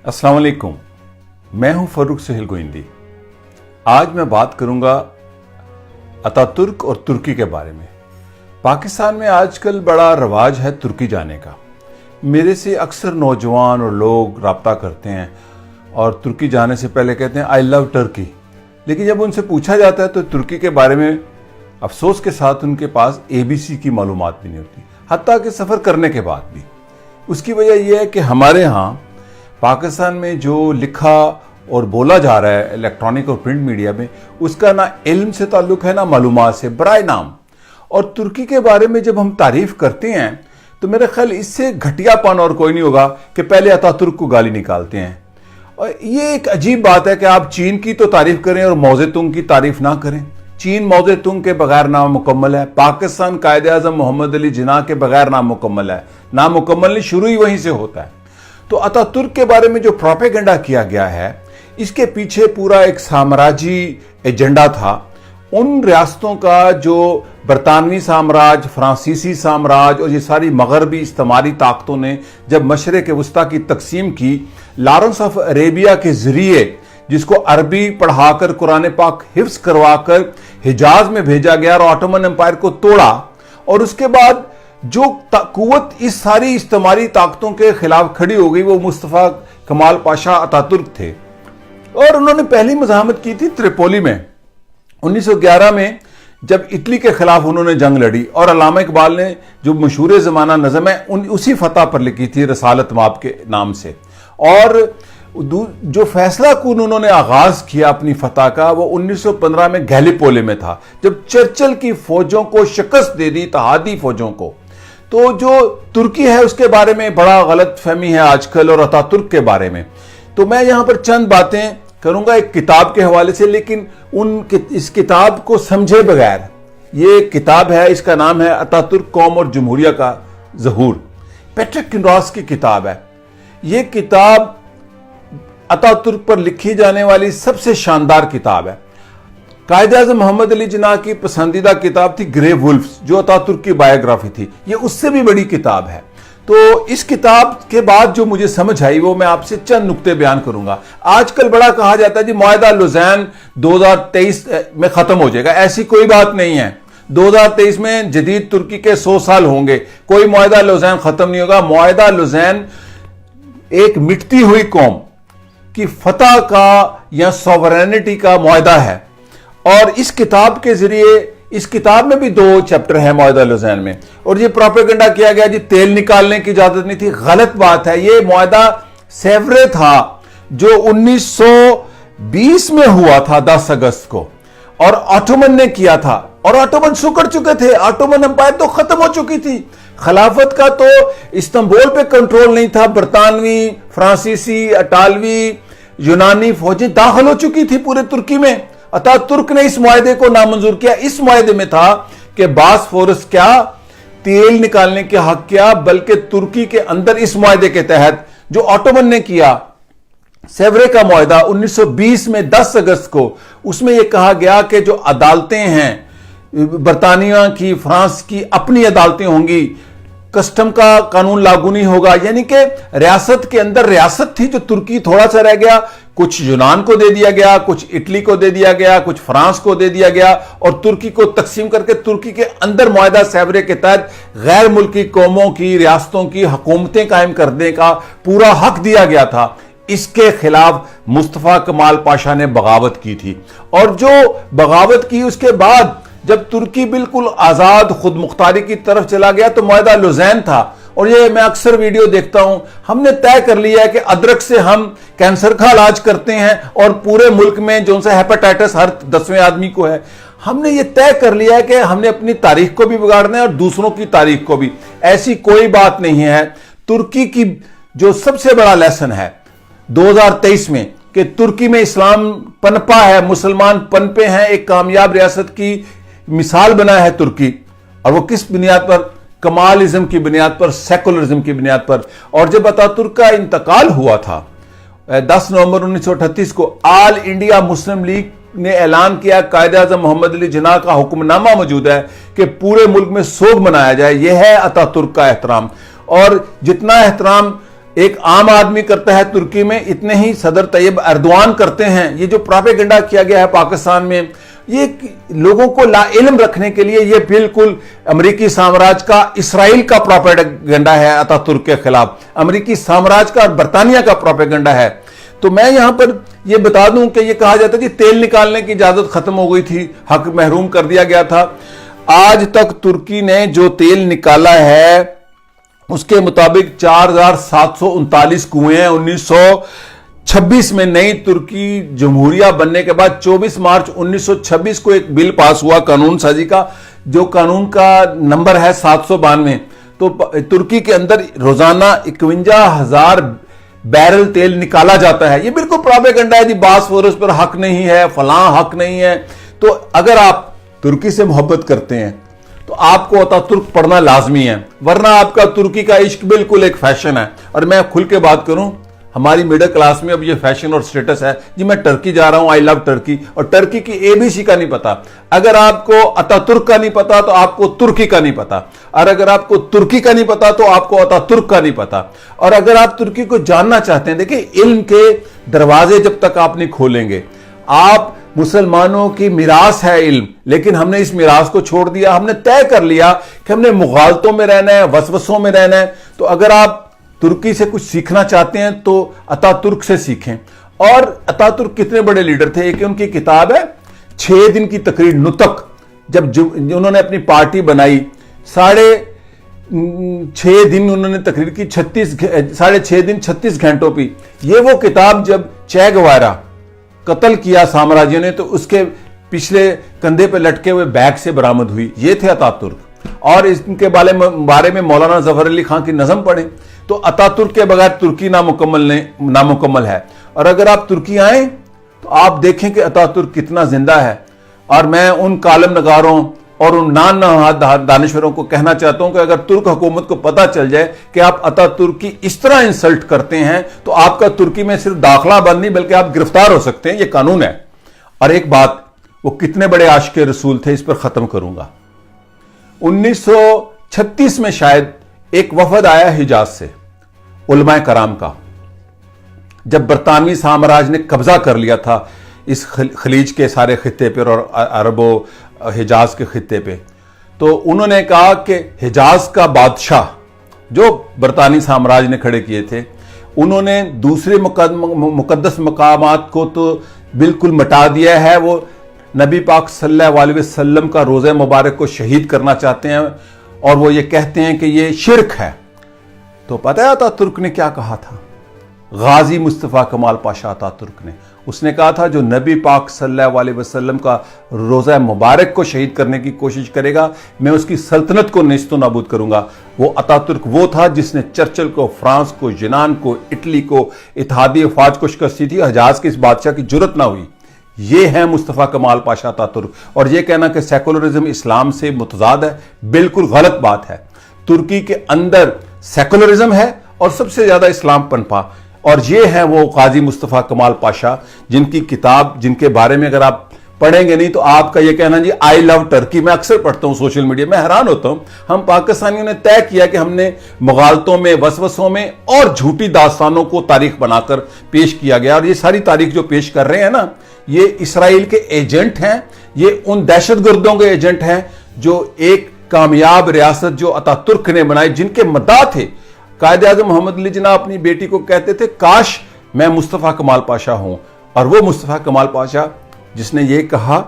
अस्सलाम वालेकुम, मैं हूं फरूक सुहेल गोइंदी। आज मैं बात करूंगा अतातुर्क और तुर्की के बारे में। पाकिस्तान में आजकल बड़ा रवाज है तुर्की जाने का। मेरे से अक्सर नौजवान और लोग राब्ता करते हैं और तुर्की जाने से पहले कहते हैं आई लव टर्की, लेकिन जब उनसे पूछा जाता है तो तुर्की के बारे में अफसोस के साथ उनके पास ABC की मालूमात भी नहीं होती, हत्ता कि सफ़र करने के बाद भी। उसकी वजह यह है कि हमारे यहाँ पाकिस्तान में जो लिखा और बोला जा रहा है इलेक्ट्रॉनिक और प्रिंट मीडिया में, उसका ना इल्म से ताल्लुक है ना मालूमात से, बराए नाम। और तुर्की के बारे में जब हम तारीफ करते हैं तो मेरे ख्याल इससे घटियापन और कोई नहीं होगा कि पहले अतातुर्क को गाली निकालते हैं। और ये एक अजीब बात है कि आप चीन की तो तारीफ करें और मौजे तुंग की तारीफ ना करें। चीन मौजे तुंग के बगैर नामुकम्मल है, पाकिस्तान कायदे आज़म मोहम्मद अली जिन्ना के बगैर नामुकम्मल है। नामुकम्मल नहीं, शुरू ही वहीं से होता है। तो अतातुर्क के बारे में जो प्रोपेगेंडा किया गया है, इसके पीछे पूरा एक साम्राज्य एजेंडा था। उन रियासतों का जो बरतानवी साम्राज्य, फ्रांसीसी साम्राज्य और ये सारी मगरबी इस्तेमारी ताकतों ने जब मशरिक़ वस्ता की तकसीम की, लॉरेंस ऑफ अरेबिया के जरिए, जिसको अरबी पढ़ाकर कुरान पाक हिफ्स करवाकर हिजाज में भेजा गया और ऑटोमन एम्पायर को तोड़ा, और उसके बाद जो कुव्वत इस सारी इस्तेमारी ताकतों के खिलाफ खड़ी हो गई, वो मुस्तफ़ा कमाल पाशा अतातुर्क थे। और उन्होंने पहली मज़ाहमत की थी त्रिपोली में 1911 में, जब इटली के खिलाफ उन्होंने जंग लड़ी। और अल्लामा इकबाल ने जो मशहूर ज़माना नज़म है उसी फतह पर लिखी थी, रसालत माब के नाम से। और जो फैसला कुन उन्होंने आगाज किया अपनी फतह का, वो 1915 में गैलीपोली में था, जब चर्चिल की फौजों को शिकस्त दे दी, तहादी फौजों को। तो जो तुर्की है उसके बारे में बड़ा गलत फहमी है आजकल, और अतातुर्क के बारे में। तो मैं यहां पर चंद बातें करूंगा एक किताब के हवाले से, लेकिन इस किताब को समझे बगैर, ये किताब है, इसका नाम है अतातुर्क कौम और जमहूरिया का ज़हूर, पैट्रिक किनरॉस की किताब है। ये किताब अतातुर्क पर लिखी जाने वाली सबसे शानदार किताब है। कायदे आज़म मोहम्मद अली जिन्ना की पसंदीदा किताब थी ग्रे वुल्फ्स, जो अतातुर्क की बायोग्राफी थी। ये उससे भी बड़ी किताब है। तो इस किताब के बाद जो मुझे समझ आई, वो मैं आपसे चंद नुक्ते बयान करूंगा। आजकल बड़ा कहा जाता है जी मुआहदा लुज़ैन 2023 में खत्म हो जाएगा। ऐसी कोई बात नहीं है। 2023 में जदीद तुर्की के 100 साल होंगे, कोई मुआहदा लुज़ैन खत्म नहीं होगा। मुआहदा लुज़ैन एक मिटती हुई कौम की फतह का या सॉवरेनिटी का मुआहदा है। और इस किताब के जरिए, इस किताब में भी 2 चैप्टर है मुआहदा लुज़ैन में, और ये प्रोपेगेंडा किया गया जी तेल निकालने की इजाजत नहीं थी। गलत बात है। ये मुआहदा सेवरे था जो 1920 में हुआ था 10 अगस्त को, और ऑटोमन ने किया था। और ऑटोमन सुकड़ चुके थे, ऑटोमन एम्पायर तो खत्म हो चुकी थी। खिलाफत का तो इस्तांबुल पे कंट्रोल नहीं था। बरतानवी, फ्रांसीसी, अटालवी, यूनानी फौजें दाखिल हो चुकी थी पूरे तुर्की में। अतातुर्क ने इस मुआहदे को नामंजूर किया। इस मुआहदे में था कि बासफोरस क्या, तेल निकालने के हक क्या, बल्कि तुर्की के अंदर इस मुआहदे के तहत जो ऑटोमन ने किया, सेवरे का मुआहदा 1920 में 10 अगस्त को, उसमें यह कहा गया कि जो अदालतें हैं बरतानिया की, फ्रांस की अपनी अदालतें होंगी, कस्टम का कानून लागू नहीं होगा। यानी कि रियासत के अंदर रियासत थी, जो तुर्की थोड़ा सा रह गया। कुछ यूनान को दे दिया गया, कुछ इटली को दे दिया गया, कुछ फ्रांस को दे दिया गया, और तुर्की को तकसीम करके तुर्की के अंदर मुआहदा सेवरे के तहत गैर मुल्की कौमों की, रियासतों की हुकूमतें कायम करने का पूरा हक दिया गया था। इसके खिलाफ मुस्तफ़ा कमाल पाशा ने बगावत की थी। और जो बगावत की, उसके बाद जब तुर्की बिल्कुल आजाद खुद मुख्तारी की तरफ चला गया, तो मुआहदा लुज़ैन था। और ये मैं अक्सर वीडियो देखता हूं, हमने तय कर लिया है कि अदरक से हम कैंसर का इलाज करते हैं, और पूरे मुल्क में जो सा हेपेटाइटिस हर 10वें आदमी को है। हमने ये तय कर लिया है कि हमने अपनी तारीख को भी बिगाड़ना है और दूसरों की तारीख को भी। ऐसी कोई बात नहीं है। तुर्की की जो सबसे बड़ा लेसन है 2023 में, कि तुर्की में इस्लाम पनपा है, मुसलमान पनपे हैं, एक कामयाब रियासत की मिसाल बना है तुर्की। और वो किस बुनियाद पर? कमालिज्म की बुनियाद पर, सेकुलरिज्म की बुनियाद पर। और जब अतातुर्क का इंतकाल हुआ था 10 नवंबर 1938 को, ऑल इंडिया मुस्लिम लीग ने ऐलान किया, कायदे आज़म मोहम्मद अली जिन्ना का हुक्मनामा मौजूद है कि पूरे मुल्क में सोग मनाया जाए। यह है अतातुर्क का एहतराम। और जितना एहतराम एक आम आदमी करता है तुर्की में, इतने ही सदर तैयब एर्दोआन करते हैं। ये जो प्रोपेगेंडा किया गया है पाकिस्तान में, ये लोगों को लाइल्म रखने के लिए, ये बिल्कुल अमेरिकी साम्राज्य का, इसराइल का प्रोपेगेंडा है अतातुर्क के खिलाफ, अमेरिकी साम्राज्य का और बरतानिया का प्रोपेगेंडा है। तो मैं यहां पर यह बता दूं कि यह कहा जाता है कि तेल निकालने की इजाजत खत्म हो गई थी, हक महरूम कर दिया गया था। आज तक तुर्की ने जो तेल निकाला है उसके मुताबिक 4739 कुएं हैं। 1926 में नई तुर्की जमहूरिया बनने के बाद 24 मार्च 1926 को एक बिल पास हुआ कानून साजी का, जो कानून का नंबर है 792। तो तुर्की के अंदर रोजाना 51,000 बैरल तेल निकाला जाता है। ये बिल्कुल प्रोपेगेंडा है जी, बासफोरस पर हक नहीं है, फलां हक नहीं है। तो अगर आप तुर्की से मोहब्बत करते हैं तो आपको अतातुर्क पढ़ना लाजमी है, वरना आपका तुर्की का इश्क बिल्कुल एक फैशन है। और मैं खुल के बात करूं, हमारी मिडिल क्लास में अब ये फैशन और स्टेटस है जी, मैं टर्की जा रहा हूं, आई लव टर्की, और टर्की की एबीसी का नहीं पता। अगर आपको अतातुर्क का नहीं पता तो आपको तुर्की का नहीं पता, और अगर आपको तुर्की का नहीं पता तो आपको अतातुर्क का नहीं पता। और अगर आप तुर्की को जानना चाहते हैं, देखिए इल्म के दरवाजे जब तक आप नहीं खोलेंगे, आप मुसलमानों की मिरास है इल्म, लेकिन हमने इस मिरास को छोड़ दिया। हमने तय कर लिया कि हमने मुगालतों में रहना है, वसवसों में रहना है। तो अगर आप तुर्की से कुछ सीखना चाहते हैं तो अतातुर्क से सीखें। और अतातुर्क कितने बड़े लीडर थे, एक उनकी किताब है 6 दिन की तकरीर नुतक, जब उन्होंने अपनी पार्टी बनाई, 6.5 दिन उन्होंने तकरीर की, 6.5 दिन 36 घंटों की। ये वो किताब जब चे गुवेरा कत्ल किया साम्राज्य ने, तो उसके पिछले कंधे पे लटके हुए बैग से बरामद हुई। ये थे अतातुर्क। और इसके बारे में मौलाना जफर अली खान की नज़म पढ़ें तो अतातुर्क के बगैर तुर्की नामुकम्मल है। और अगर आप तुर्की आए तो आप देखें कि अतातुर्क कितना जिंदा है। और मैं उन कालम नगारों और उन दानिश्वरों को कहना चाहता हूं कि अगर तुर्क हुकूमत को पता चल जाए कि आप अतातुर्क की इस तरह इंसल्ट करते हैं तो आपका तुर्की में सिर्फ दाखला बंद नहीं बल्कि आप गिरफ्तार हो सकते हैं। यह कानून है। और एक बात, वो कितने बड़े आशिक़े रसूल थे, इस पर खत्म करूंगा। 1936 में शायद एक वफद आया हिजाज से, उलमाए कराम का, जब बरतानवी साम्राज्य ने कब्जा कर लिया था इस खलीज के सारे खित्ते पर और अरबो हिजाज के खित्ते पे। तो उन्होंने कहा कि हिजाज का बादशाह जो बरतानी साम्राज्य ने खड़े किए थे, उन्होंने दूसरे मुकद्दस मकामात को तो बिल्कुल मिटा दिया है। वो नबी पाक सल्लल्लाहु अलैहि वसल्लम का रोज़ा मुबारक को शहीद करना चाहते हैं और वो ये कहते हैं कि ये शिरक है। तो पता है अतातुर्क ने क्या कहा था? गाजी मुस्तफ़ा कमाल पाशा अतातुर्क ने, उसने कहा था जो नबी पाक सल्लल्लाहु अलैहि वसल्लम का रोज़ा मुबारक को शहीद करने की कोशिश करेगा, मैं उसकी सल्तनत को नेस्तो नाबूद करूंगा। वो अतातुर्क वो था जिसने चर्चिल को, फ्रांस को, यूनान को, इटली को, इत्तेहादी अफवाज को शिकस्त दी। हिजाज के इस बादशाह की जुर्रत ना हुई। ये है मुस्तफ़ा कमाल पाशा अतातुर्क। और ये कहना कि सेकुलरिज्म इस्लाम से मुतजाद है, बिल्कुल गलत बात है। तुर्की के अंदर सेकुलरिज्म है और सबसे ज्यादा इस्लाम पनपा। और ये है वो गाजी मुस्तफ़ा कमाल पाशा जिनकी किताब, जिनके बारे में अगर आप पढ़ेंगे नहीं तो आपका ये कहना जी आई लव टर्की, मैं अक्सर पढ़ता हूं सोशल मीडिया में, हैरान होता हूं। हम पाकिस्तानियों ने तय किया कि हमने मुगालतों में, वसवसों में और झूठी दास्तानों को तारीख बनाकर पेश किया गया। और ये सारी तारीख जो पेश कर रहे हैं ना, ये इसराइल के एजेंट हैं, ये उन दहशतगर्दों के एजेंट हैं जो एक कामयाब रियासत जो अतातुर्क ने बनाई, जिनके मद्दा थे। कायद आज़म मोहम्मद अली जिन्ना अपनी बेटी को कहते थे काश मैं मुस्तफ़ा कमाल पाशा हूं। और वो मुस्तफ़ा कमाल पाशा जिसने ये कहा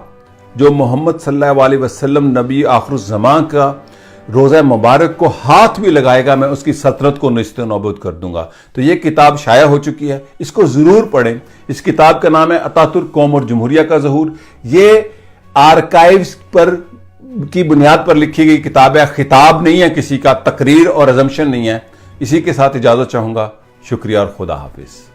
जो मोहम्मद सल्लल्लाहु अलैहि वसल्लम नबी आखिरुज़्ज़मां का रोज़ा मुबारक को हाथ भी लगाएगा मैं उसकी सल्तनत को नेस्तो नाबूद कर दूंगा। तो ये किताब शाया हो चुकी है, इसको जरूर पढ़ें। इस किताब का नाम है अतातुर्क कौम और जमहूरिया का ज़हूर। ये आर्काइव्स पर की बुनियाद पर लिखी गई किताब है, खिताब नहीं है किसी का, तकरीर और अजम्पशन नहीं है। इसी के साथ इजाजत चाहूंगा। शुक्रिया और खुदा हाफिज।